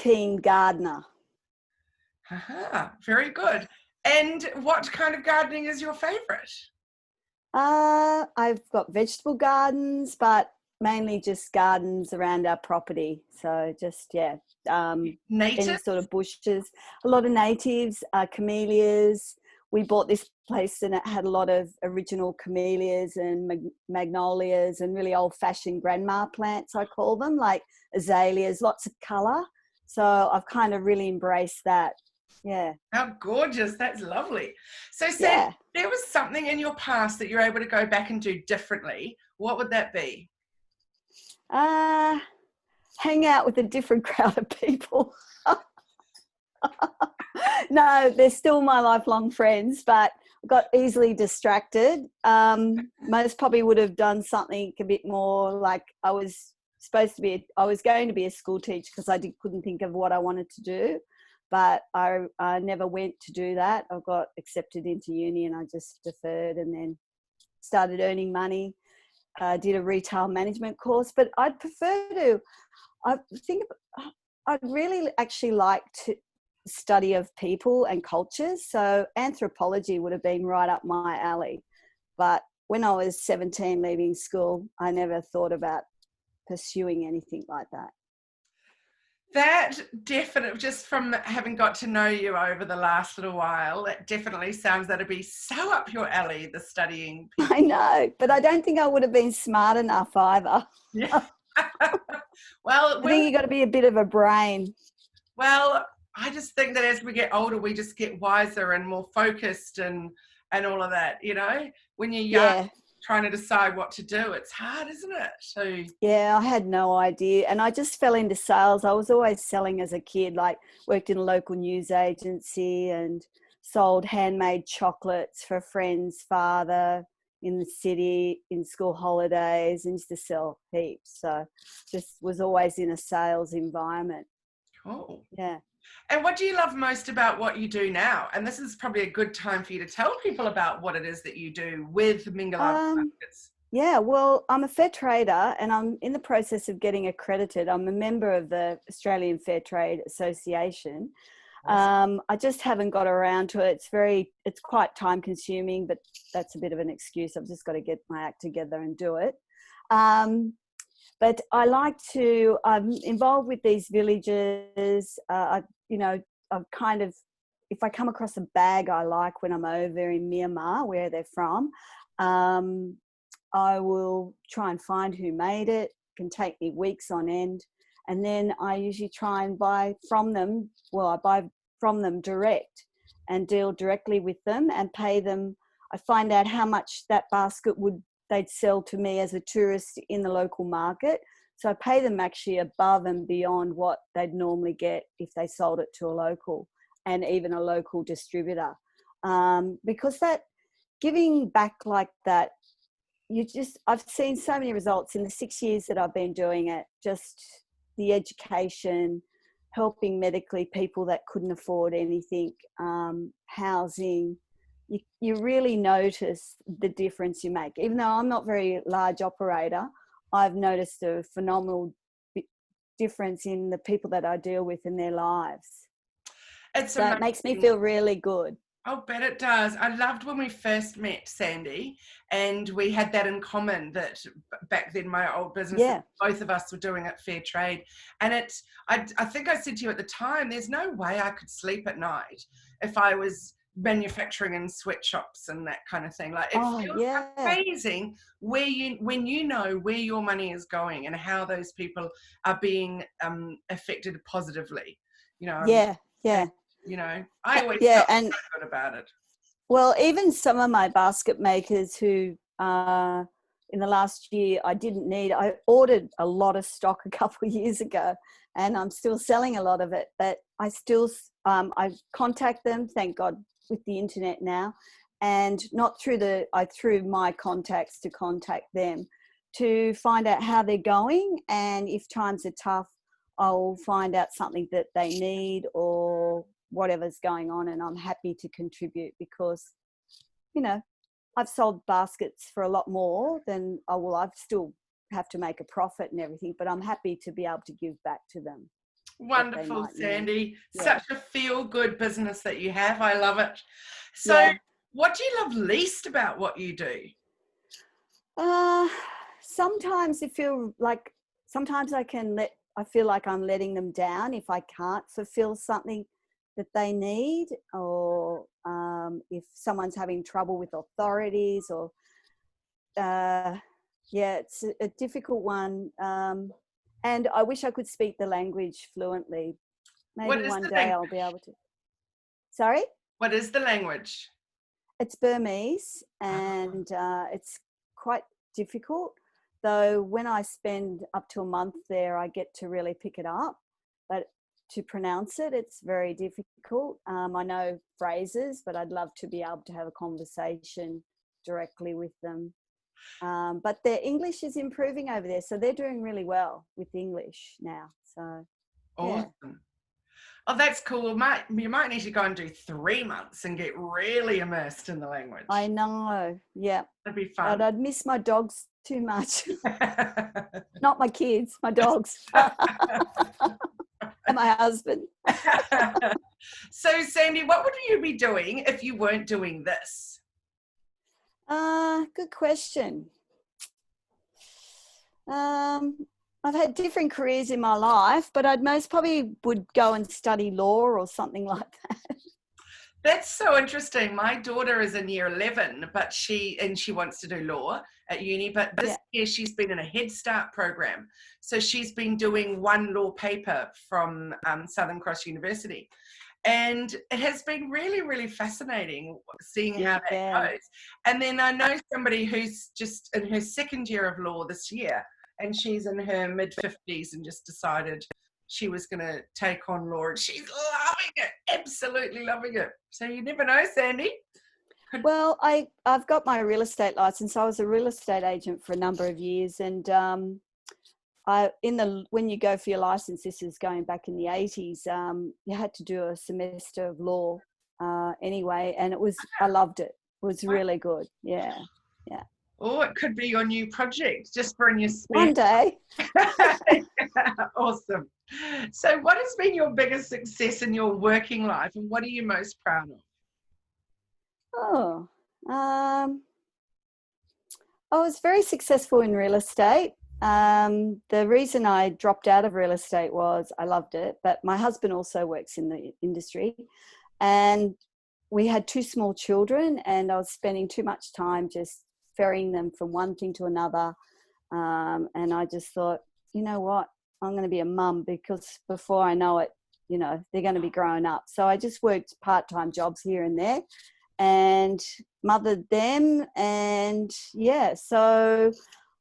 keen gardener. Aha, very good. And what kind of gardening is your favourite? I've got vegetable gardens, but mainly just gardens around our property. So just, any Native? sort of bushes. A lot of natives, camellias. We bought this place and it had a lot of original camellias and magnolias and really old-fashioned grandma plants, I call them, like azaleas, lots of colour. So I've kind of really embraced that. Yeah. How gorgeous. That's lovely. So, Sandy, Yeah. there was something in your past that you're able to go back and do differently. What would that be? Hang out with a different crowd of people. No, they're still my lifelong friends, but got easily distracted. Most probably would have done something a bit more like I was going to be a school teacher because couldn't think of what I wanted to do, but I never went to do that. I got accepted into uni and I just deferred and then started earning money. Did a retail management course, but I think I'd really actually like to study of people and cultures. So anthropology would have been right up my alley. But when I was 17 leaving school, I never thought about pursuing anything like that. That definitely, just from having got to know you over the last little while, that definitely sounds that'd be so up your alley, the studying people. I know, but I don't think I would have been smart enough either. Yeah. Well, I think you got to be a bit of a brain. Well, I just think that as we get older, we just get wiser and more focused and all of that, you know? When you're young, trying to decide what to do, it's hard, isn't it? So yeah, I had no idea. And I just fell into sales. I was always selling as a kid, like worked in a local news agency and sold handmade chocolates for a friend's father in the city in school holidays and used to sell heaps. So just was always in a sales environment. cool. Yeah. And what do you love most about what you do now? And this is probably a good time for you to tell people about what it is that you do with Mingalab Markets. Yeah, well, I'm a fair trader and I'm in the process of getting accredited. I'm a member of the Australian Fair Trade Association. Awesome. I just haven't got around to it. It's quite time consuming, but that's a bit of an excuse. I've just got to get my act together and do it. But I'm involved with these villages. I've kind of, if I come across a bag I like when I'm over in Myanmar, where they're from, I will try and find who made it. It can take me weeks on end. And then I usually try and buy from them. Well, I buy from them direct and deal directly with them and pay them. I find out how much that basket they'd sell to me as a tourist in the local market. So I pay them actually above and beyond what they'd normally get if they sold it to a local and even a local distributor. Because that giving back like that, I've seen so many results in the 6 years that I've been doing it, just the education, helping medically people that couldn't afford anything, housing. You really notice the difference you make. Even though I'm not a very large operator, I've noticed a phenomenal difference in the people that I deal with in their lives. So it makes me feel really good. I'll bet it does. I loved when we first met, Sandy, and we had that in common, that back then my old business, both of us were doing it fair trade. And I think I said to you at the time, there's no way I could sleep at night if I was manufacturing in sweatshops and that kind of thing. Like it feels amazing when you know where your money is going and how those people are being affected positively, you know. Yeah. You know, I always felt so good about it. Well, even some of my basket makers who in the last year I ordered a lot of stock a couple of years ago and I'm still selling a lot of it, but I still I contact them, thank God, with the internet now, and not through through my contacts to contact them to find out how they're going, and if times are tough I'll find out something that they need or whatever's going on, and I'm happy to contribute because, you know, I've sold baskets for a lot more than I've still have to make a profit and everything, but I'm happy to be able to give back to them. what they Wonderful, might need. Sandy. Yeah. Such a feel-good business that you have. I love it. So Yeah. what do you love least about what you do? Uh, sometimes sometimes I feel like I'm letting them down if I can't fulfill something that they need, or if someone's having trouble with authorities, or yeah, it's a difficult one. And I wish I could speak the language fluently. What Maybe is one the day I'll be language? able to. Sorry? What is the language? It's Burmese, Ah, and it's quite difficult. Though when I spend up to a month there, I get to really pick it up. But to pronounce it, it's very difficult. I know phrases, but I'd love to be able to have a conversation directly with them. But their English is improving over there, so they're doing really well with English now. So, yeah. awesome. Oh, that's cool. You might need to go and do 3 months and get really immersed in the I language. know, yeah. That'd be But fun. I'd miss my dogs too much. Not my kids, my dogs. And my husband. So, Sandy, what would you be doing if you weren't doing this? Good question. I've had different careers in my life, but I'd most probably would go and study law or something like that. That's so interesting. My daughter is in year 11, but she wants to do law at uni, but this Yeah. year she's been in a Head Start program. So she's been doing one law paper from Southern Cross University. And it has been really, really fascinating seeing how that Yeah. goes. And then I know somebody who's just in her second year of law this year, and she's in her mid-50s and just decided she was going to take on law, and she's loving it, absolutely loving it. So you never know, Sandy. Well, I've got my real estate license. I was a real estate agent for a number of years, and when you go for your license, this is going back in the 80s, you had to do a semester of law anyway, and I loved it. It was really good. Yeah. Yeah. Oh, it could be your new project, just for in your spare. One day. Awesome. So what has been your biggest success in your working life, and what are you most proud of? Oh, I was very successful in real estate. The reason I dropped out of real estate was I loved it, but my husband also works in the industry, and we had 2 small children, and I was spending too much time just ferrying them from one thing to another. And I just thought, you know what, I'm going to be a mum, because before I know it, they're going to be growing up. So I just worked part-time jobs here and there and mothered them. And yeah, so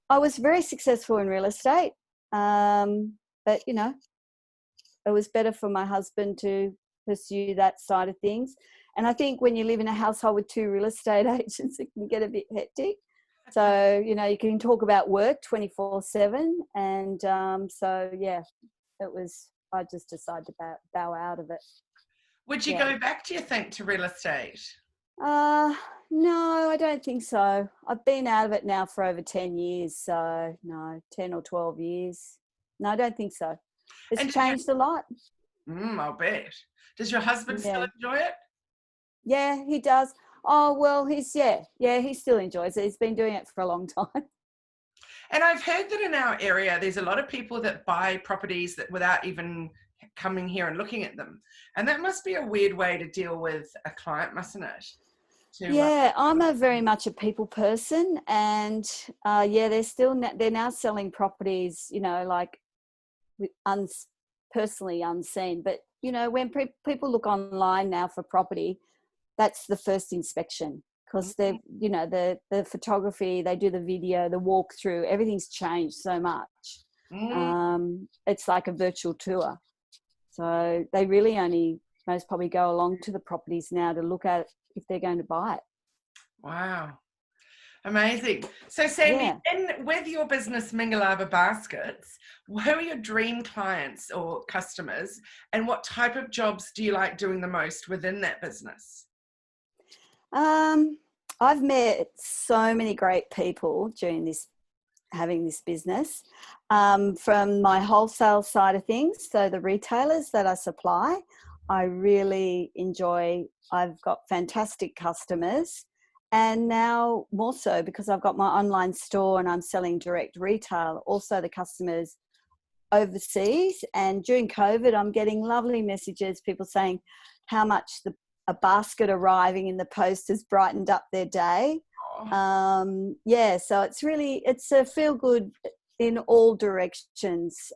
I was very successful in real estate. But, it was better for my husband to pursue that side of things. And I think when you live in a household with 2 real estate agents, it can get a bit hectic. So, you can talk about work 24/7. And so, yeah, I just decided to bow out of it. Would you Yeah. go back, do you think, to real estate? No, I don't think so. I've been out of it now for over 10 years. So, no, 10 or 12 years. No, I don't think so. It's And changed a lot. I'll bet. Does your husband still Yeah. enjoy it? Yeah, he does. Oh, well, he still enjoys it. He's been doing it for a long time. And I've heard that in our area, there's a lot of people that buy properties that without even coming here and looking at them. And that must be a weird way to deal with a client, mustn't it? Yeah, I'm very much a people person, and yeah, they're now selling properties, like personally unseen. But when people look online now for property, that's the first inspection, because they've the photography, they do the video, the walkthrough, everything's changed so much. It's like a virtual tour, so they really only most probably go along to the properties now to look at if they're going to buy it. Wow. Amazing. So Sandy, with your business Mingalaba Baskets, who are your dream clients or customers, and what type of jobs do you like doing the most within that business? I've met so many great people during this having this business. From my wholesale side of things, so the retailers that I supply, I really enjoy. I've got fantastic customers, and now more so because I've got my online store and I'm selling direct retail. Also, the customers overseas, and during COVID, I'm getting lovely messages, people saying how much a basket arriving in the post has brightened up their day. So it's a feel good in all directions,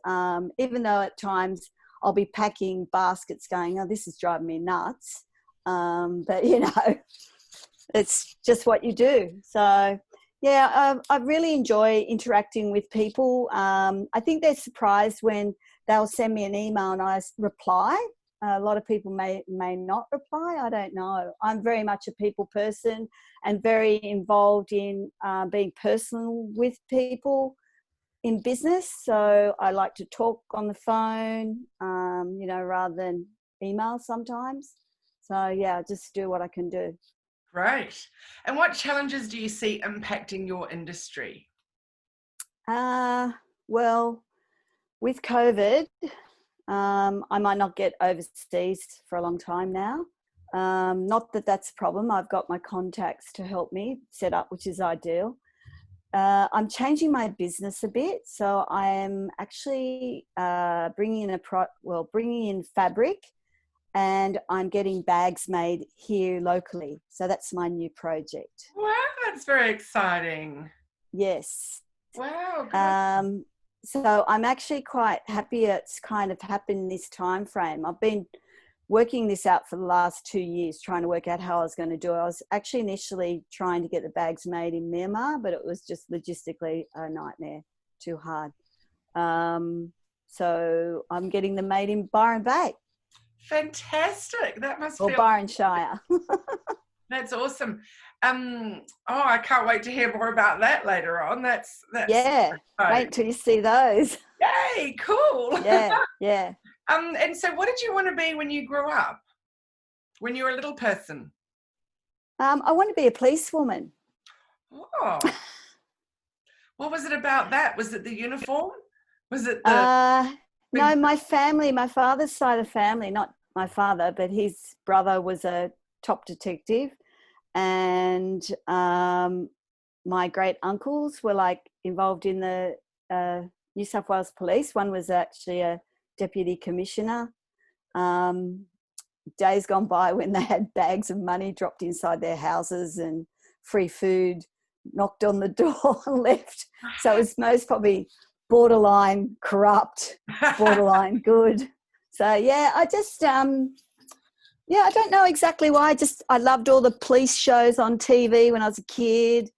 even though at times I'll be packing baskets going, oh, this is driving me nuts, but it's just what you do. So I really enjoy interacting with people. I think they're surprised when they'll send me an email and I reply. A lot of people may not reply. I don't know. I'm very much a people person and very involved in being personal with people in business. So I like to talk on the phone, rather than email sometimes. So I just do what I can do. Great. And what challenges do you see impacting your industry? Well, with COVID, I might not get overseas for a long time now. Not that that's a problem. I've got my contacts to help me set up, which is ideal. I'm changing my business a bit. So I am actually bringing in fabric, and I'm getting bags made here locally. So that's my new project. Wow, that's very exciting. Yes. Wow. Good. So I'm actually quite happy it's kind of happened this time frame. I've been working this out for the last 2 years, trying to work out how I was going to do it. I was actually initially trying to get the bags made in Myanmar, but it was just logistically a nightmare, too hard. So I'm getting them made in Byron Bay. Fantastic. That must or feel Byron Shire. That's awesome. I can't wait to hear more about that later on. That's yeah. Wait till you see those. Yay, cool. Yeah. And so what did you want to be when you grew up? When you were a little person? I want to be a policewoman. Oh. What was it about that? Was it the uniform? Was it the no, my family, my father's side of the family, not my father, but his brother was a top detective, and my great uncles were like involved in the New South Wales Police. One was actually a deputy commissioner. Days gone by when they had bags of money dropped inside their houses and free food, knocked on the door and left. So it was most probably borderline corrupt, borderline good. So I just I don't know exactly why. I loved all the police shows on TV when I was a kid,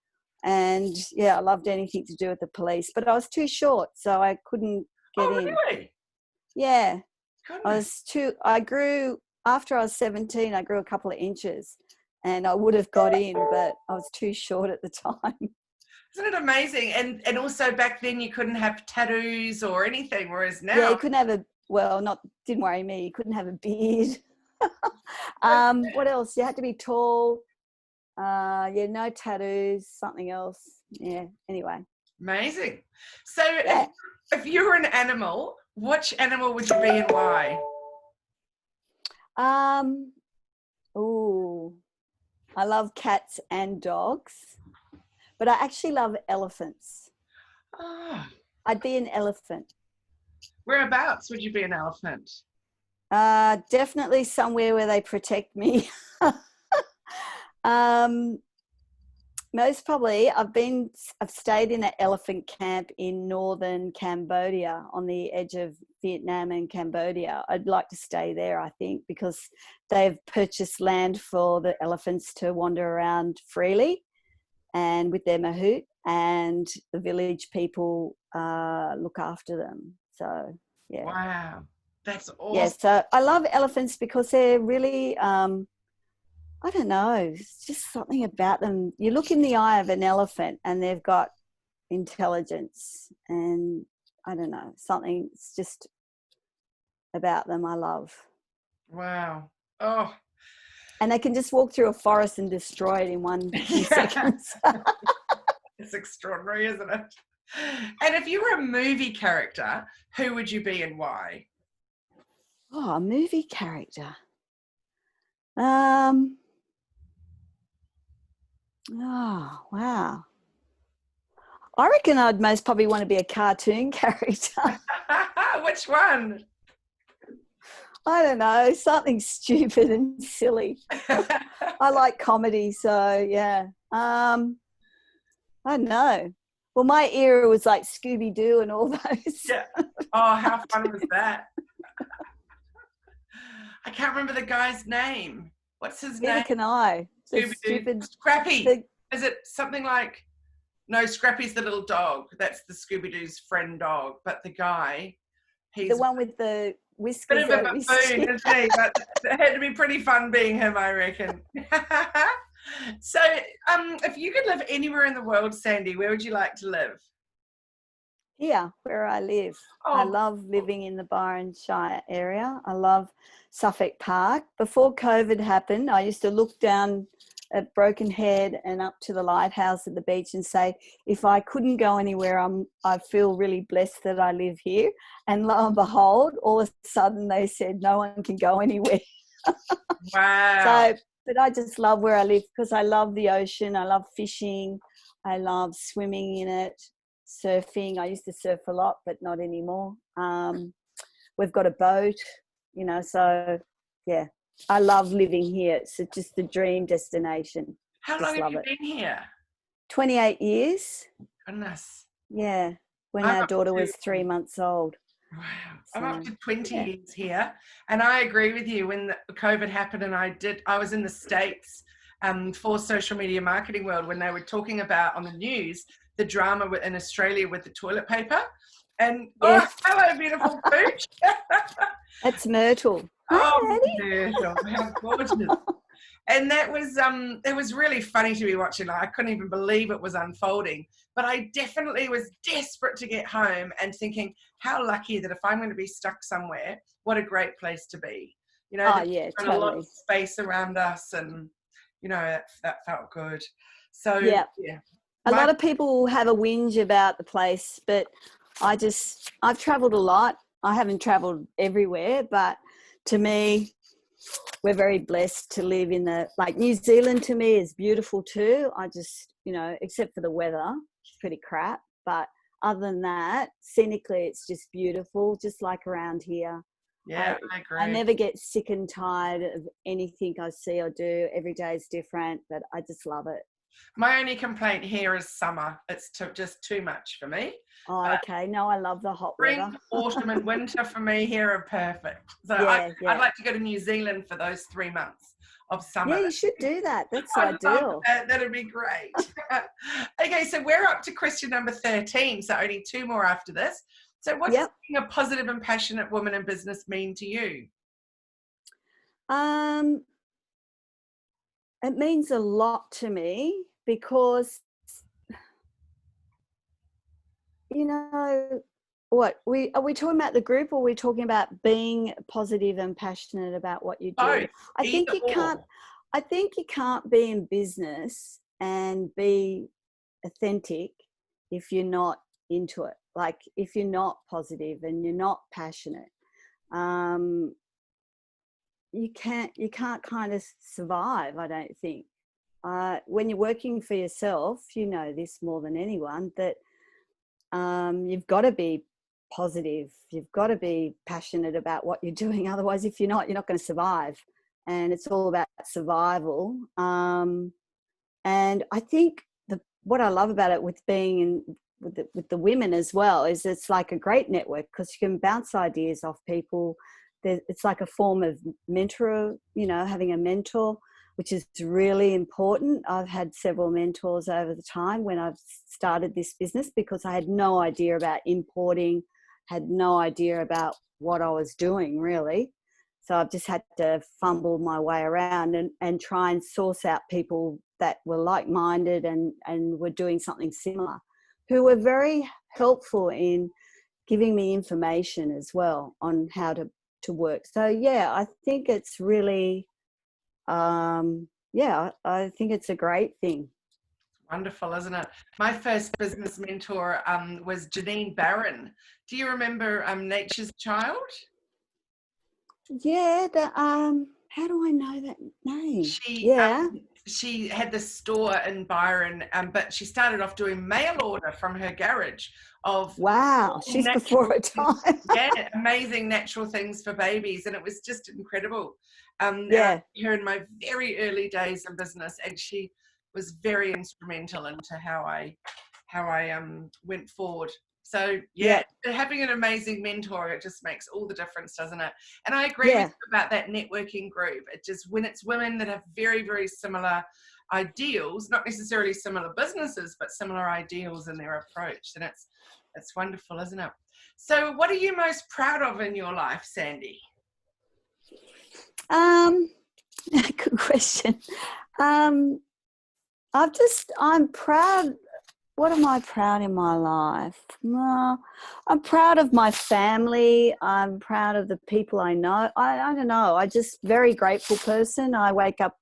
and I loved anything to do with the police. But I was too short, so I couldn't get in. Really? Yeah. Goodness. I grew, after I was 17, I grew a couple of inches, and I would have got in, but I was too short at the time. Isn't it amazing? And also back then you couldn't have tattoos or anything, whereas now... Yeah, you couldn't have didn't worry me, you couldn't have a beard. What else? You had to be tall. No tattoos, something else. Yeah, anyway. Amazing. So if you were an animal, which animal would you be and why? I love cats and dogs, but I actually love elephants. Oh. I'd be an elephant. Whereabouts would you be an elephant? Definitely somewhere where they protect me. Most probably I've stayed in an elephant camp in northern Cambodia, on the edge of Vietnam and Cambodia. I'd like to stay there, I think, because they've purchased land for the elephants to wander around freely and with their mahout, and the village people look after them. So yeah. Wow, that's awesome. Yeah, so I love elephants because they're really I don't know, it's just something about them. You look in the eye of an elephant and they've got intelligence, and I don't know, something's just about them I love. Wow. Oh. And they can just walk through a forest and destroy it in 1 few seconds. It's extraordinary, isn't it? And if you were a movie character, who would you be and why? Oh, a movie character. Oh, wow. I reckon I'd most probably want to be a cartoon character. Which one? I don't know, something stupid and silly. I like comedy, so yeah. I don't know. Well, my era was like Scooby-Doo and all those. Yeah. Oh, how fun was that? I can't remember the guy's name. What's his name? Neither can I. The Scooby-Doo. stupid Scrappy. Is it something like... No, Scrappy's the little dog. That's the Scooby-Doo's friend dog. But the guy, he's... The one with the whiskers bit of out a of his buffoon, chin. isn't he? But it had to be pretty fun being him, I reckon. So, if you could live anywhere in the world, Sandy, where would you like to live? Here, where I live. I love living in the Byron Shire area. I love Suffolk Park. Before COVID happened, I used to look down at Broken Head and up to the lighthouse at the beach and say, if I couldn't go anywhere, I feel really blessed that I live here. And lo and behold, all of a sudden they said no one can go anywhere. Wow. But I just love where I live because I love the ocean. I love fishing. I love swimming in it, surfing. I used to surf a lot, but not anymore. We've got a boat, so yeah. I love living here. It's just the dream destination. How long have you been here? 28 years. Goodness. Yeah, when our daughter was 3 months old. Wow. So, I'm up to 20 years here. And I agree with you. When the COVID happened and I was in the States for social media marketing world when they were talking about on the news the drama in Australia with the toilet paper. And yes. Oh, hello, beautiful pooch. That's Myrtle. Oh, Myrtle, how gorgeous. And that was it was really funny to be watching. Like, I couldn't even believe it was unfolding. But I definitely was desperate to get home and thinking, how lucky that if I'm going to be stuck somewhere, what a great place to be. Yeah, totally. A lot of space around us, and that felt good. So yeah. A lot of people have a whinge about the place, but I've traveled a lot. I haven't traveled everywhere, but to me, we're very blessed to live in New Zealand to me is beautiful too. I just, except for the weather, it's pretty crap. But other than that, scenically, it's just beautiful, just like around here. Yeah, I agree. I never get sick and tired of anything I see or do. Every day is different, but I just love it. My only complaint here is summer. It's just too much for me. Oh, okay. No, I love the hot weather. Spring, autumn and winter for me here are perfect. So I'd like to go to New Zealand for those 3 months of summer. Yeah, you should do that. That's ideal. That'd be great. Okay, so we're up to question number 13. So only 2 more after this. So what does being a positive and passionate woman in business mean to you? It means a lot to me because, are we talking about the group, or are we talking about being positive and passionate about what you do? Both. I think you can't be in business and be authentic if you're not into it. Like if you're not positive and you're not passionate, you can't kind of survive, I don't think. When you're working for yourself, you know this more than anyone, that you've got to be positive. You've got to be passionate about what you're doing. Otherwise, if you're not going to survive. And it's all about survival. And I think what I love about it with being with the women as well is it's like a great network because you can bounce ideas off people. It's like a form of mentor, having a mentor, which is really important. I've had several mentors over the time when I've started this business because I had no idea about importing, had no idea about what I was doing really. So I've just had to fumble my way around and try and source out people that were like-minded and were doing something similar, who were very helpful in giving me information as well on how to work. So yeah, I think it's really, I think it's a great thing. Wonderful, isn't it? My first business mentor was Janine Barron. Do you remember Nature's Child? Yeah, how do I know that name? She Yeah. she had this store in Byron, but she started off doing mail order from her garage of Wow, she's before natural her time. yeah, amazing natural things for babies, and it was just incredible. And I Yeah, met her in my very early days in business, and she was very instrumental into how I went forward. So yeah, yeah, having an amazing mentor, it just makes all the difference, doesn't it? And I agree with yeah, you about that networking group. It just, when it's women that have very, very similar ideals, not necessarily similar businesses, but similar ideals in their approach, and it's wonderful, isn't it? So what are you most proud of in your life, Sandy? um good question. um I'm proud. What am I proud in my life? Well, I'm proud of my family. I'm proud of the people I know. I don't know. I just very grateful person. I wake up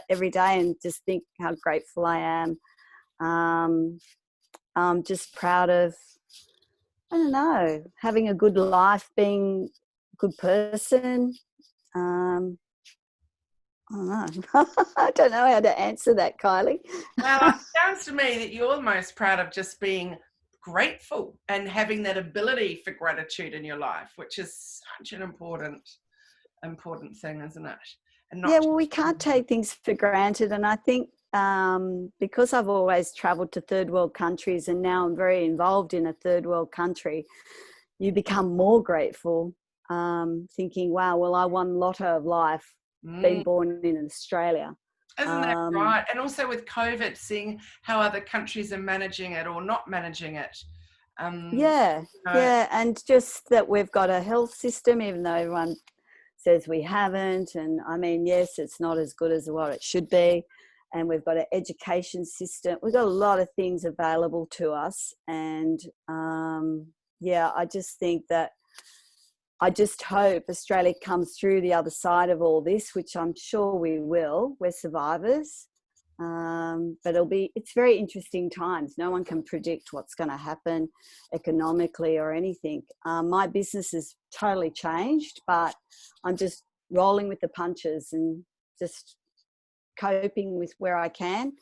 every day and just think how grateful I am. Um, I'm just proud of, I don't know, having a good life, being a good person. Um, I don't know. I don't know how to answer that, Kylie. Well, it sounds to me that you're most proud of just being grateful and having that ability for gratitude in your life, which is such an important thing, isn't it? And Yeah, not well, we just can't take things for granted. And I think because I've always travelled to third world countries and now I'm very involved in a third world country, you become more grateful, thinking, wow, well, I won lotto of life being mm, born in Australia. isn't that Um, right? And also with COVID, seeing how other countries are managing it or not managing it. Um, yeah, you know, yeah. And just that we've got a health system, even though everyone says we haven't. And I mean, yes, it's not as good as what it should be. And we've got an education system. We've got a lot of things available to us. And yeah, I just think that I just hope Australia comes through the other side of all this, which I'm sure we will. We're survivors. But it's very interesting times. No one can predict what's going to happen economically or anything. My business has totally changed, but I'm just rolling with the punches and just coping with where I can.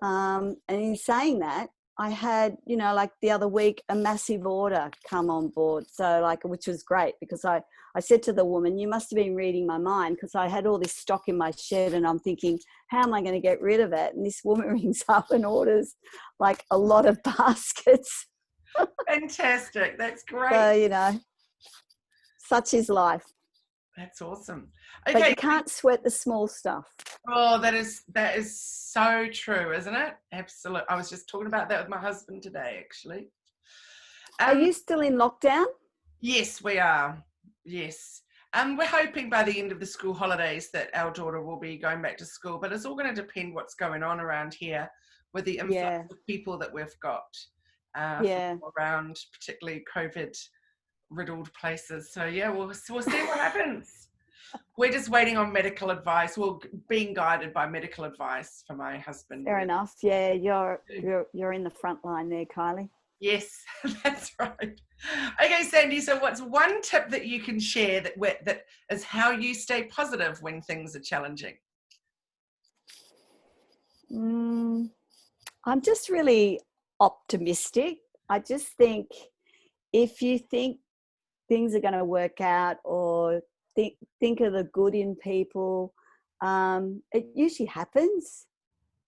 And in saying that, I had, like the other week, a massive order come on board. So which was great because I said to the woman, you must have been reading my mind because I had all this stock in my shed and I'm thinking, how am I going to get rid of it? And this woman rings up and orders like a lot of baskets. fantastic. That's great. So, such is life. That's awesome. But Okay. you can't sweat the small stuff. Oh, that is so true, isn't it? Absolutely. I was just talking about that with my husband today, actually. Are Um, you still in lockdown? yes, we are. Yes. We're hoping by the end of the school holidays that our daughter will be going back to school, but it's all going to depend what's going on around here with the influx Yeah. of people that we've got Yeah. from around, particularly COVID-riddled places. So yeah, we'll see what happens. We're just waiting on medical advice. Well, being guided by medical advice for my husband. Fair Really. enough. Yeah, you're in the front line there, Kylie. Yes, that's right. Okay, Sandy. So, what's one tip that you can share that is how you stay positive when things are challenging? I'm just really optimistic. I just think if you think things are going to work out or think of the good in people, it usually happens.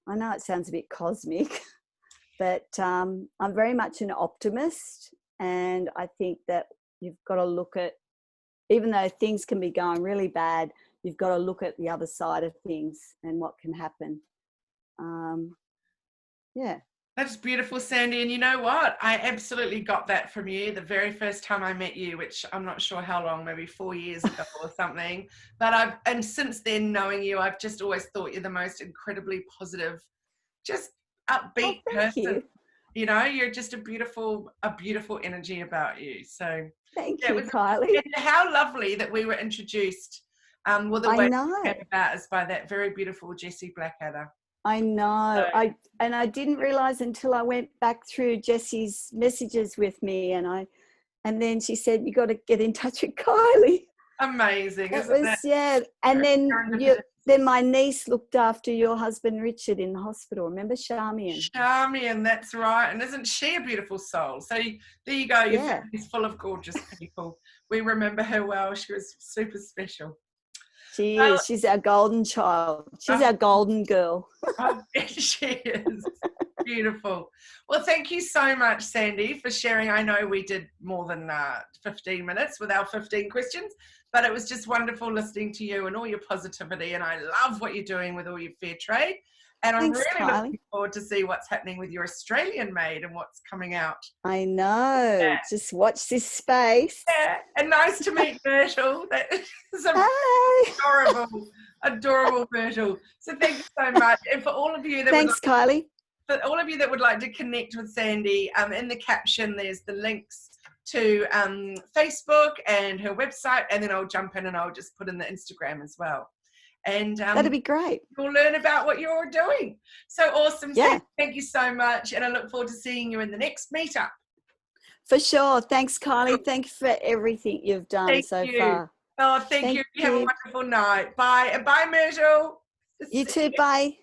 I know it sounds a bit cosmic, but I'm very much an optimist, and I think that you've got to look at, even though things can be going really bad, you've got to look at the other side of things and what can happen. Um, yeah. That's beautiful, Sandy. And you know what? I absolutely got that from you the very first time I met you, which I'm not sure how long, maybe 4 years ago or something. But and since then, knowing you, I've just always thought you're the most incredibly positive, just Oh, upbeat thank person. you. You're just a beautiful energy about you. So Thank yeah, it you, was, Kylie. and how lovely that we were introduced. Well, the I way know. it came about is by that very beautiful Jessie Blackadder. I know. So, I didn't realize until I went back through Jessie's messages with me, and then she said, you got to get in touch with Kylie. amazing, It isn't was, that? yeah. And Serendipitous. then my niece looked after your husband Richard in the hospital. Remember Charmian? Charmian, that's right. And isn't she a beautiful soul? So there you go. Your Yeah. family's full of gorgeous people. We remember her well. She was super special. She Well, is. She's our golden child. She's oh, our golden girl. oh, she is. Beautiful. Well, thank you so much, Sandy, for sharing. I know we did more than 15 minutes with our 15 questions, but it was just wonderful listening to you and all your positivity. And I love what you're doing with all your fair trade. And I'm Thanks, really Kylie. looking forward to see what's happening with your Australian made and what's coming out. I know. Just watch this space. Yeah, and nice to meet Myrtle. That is a Hi. adorable Myrtle. So thank you so much. And for all of you that Thanks, Kylie. for all of you that would like to connect with Sandy, in the caption there's the links to Facebook and her website, and then I'll jump in and I'll just put in the Instagram as well. And That'd be great. We'll learn about what you're doing. So awesome, Yeah. Sandy. Thank you so much, and I look forward to seeing you in the next meetup. For sure. Thanks, Kylie. Thank you for everything you've done so far. Oh, thank you. You have a wonderful night. Bye. And bye, Myrtle. You too. Bye.